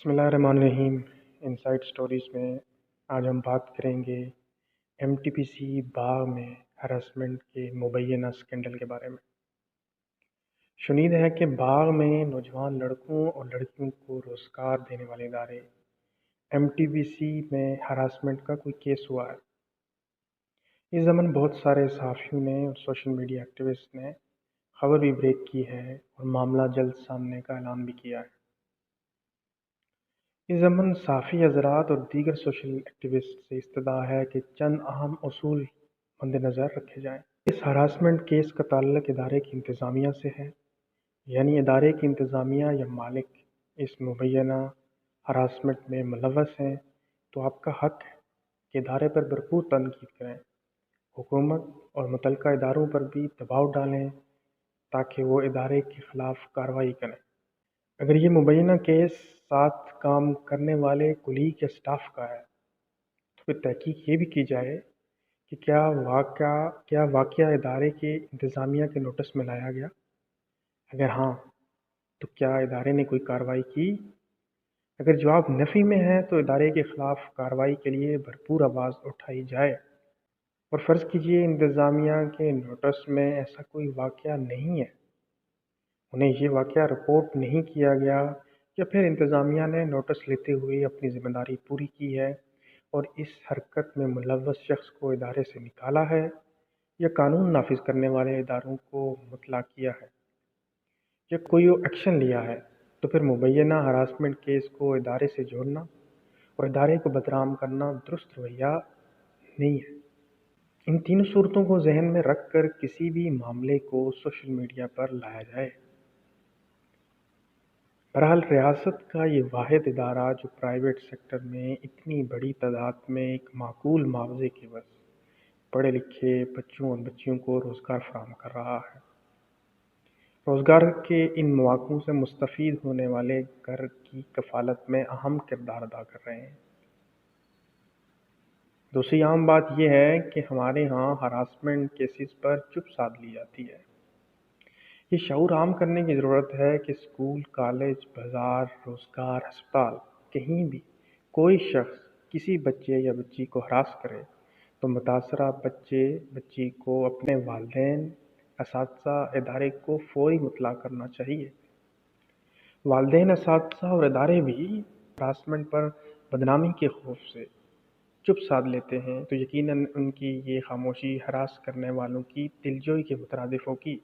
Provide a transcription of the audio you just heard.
बिस्मिल्लाहिर्रहमानिर्रहीम। Inside stories में आज हम बात करेंगे एमटीपीसी बाग में हरासमेंट के मुबैना स्कैंडल के बारे में। शुनीद है कि बाग में नौजवान लड़कों और लड़कियों को रोज़गार देने वाले इदारे एमटीपीसी में हरासमेंट का कोई केस हुआ है। इस ज़मन बहुत सारे सहाफ़ियों ने और सोशल मीडिया एक्टिविस्ट ने खबर भी ब्रेक की है और मामला जल्द सामने का ऐलान भी किया है। इस ज़मन सहाफ़ी हज़रात और दीगर सोशल एक्टिविस्ट से इस्तदा है कि चंद अहम उसूल मद्देनज़र रखे जाएँ। इस हरासमेंट केस का ताल्लुक़ इदारे की इंतज़ामिया से है, यानी इदारे की इंतज़ामिया या मालिक इस मुबैना हरासमेंट में मुलव्वस हैं तो आपका हक़ है कि इदारे पर भरपूर तनकीद करें, हुकूमत और मुतल्लिका इदारों पर भी दबाव डालें ताकि वो इदारे के ख़िलाफ़ कार्रवाई करें। अगर ये मुबैना केस साथ काम करने वाले कुलीग या स्टाफ का है तो फिर तहकीक ये भी की जाए कि क्या वाक़या इदारे के इंतज़ामिया के नोटिस में लाया गया। अगर हाँ, तो क्या इदारे ने कोई कार्रवाई की। अगर जवाब नफ़ी में है तो इदारे के ख़िलाफ़ कार्रवाई के लिए भरपूर आवाज़ उठाई जाए। और फ़र्ज़ कीजिए इंतज़ामिया के नोटिस में ऐसा कोई वाक़या नहीं है, उन्हें ये वाक़या रिपोर्ट नहीं किया गया, या फिर इंतज़ामिया ने नोटिस लेते हुए अपनी ज़िम्मेदारी पूरी की है और इस हरकत में मुलव्वस शख्स को इदारे से निकाला है या कानून नाफिज करने वाले इदारों को मुतला किया है या कोई एक्शन लिया है, तो फिर मुबैना हरासमेंट केस को इदारे से जोड़ना और इदारे को बदनाम करना दुरुस्त रवैया नहीं है। इन तीनों सूरतों को जहन में रख कर किसी भी मामले को सोशल मीडिया पर लाया जाए। बहरहाल रियासत का ये वाहिद इदारा जो प्राइवेट सेक्टर में इतनी बड़ी तादाद में एक माकूल मुआवजे के बस पढ़े लिखे बच्चों और बच्चियों को रोज़गार फराहम कर रहा है। रोज़गार के इन मौक़ों से मुस्तफ़ीद होने वाले घर की कफ़ालत में अहम किरदार अदा कर रहे हैं। दूसरी आम बात यह है कि हमारे यहाँ हरासमेंट केसेस पर चुप साध ली जाती है। ये शऊर आम करने की ज़रूरत है कि स्कूल, कॉलेज, बाज़ार, रोज़गार, अस्पताल, कहीं भी कोई शख्स किसी बच्चे या बच्ची को हरास करे तो मुतासरा बच्चे बच्ची को अपने वालिदैन, असातिज़ा, इदारे को फ़ौरी मुतला करना चाहिए। वालिदैन, असातिज़ा और इदारे भी हरासमेंट पर बदनामी के खौफ से चुप साध लेते हैं तो यकीनन उनकी ये खामोशी हरास करने वालों की दिलजोई के मुतरादिफ होगी।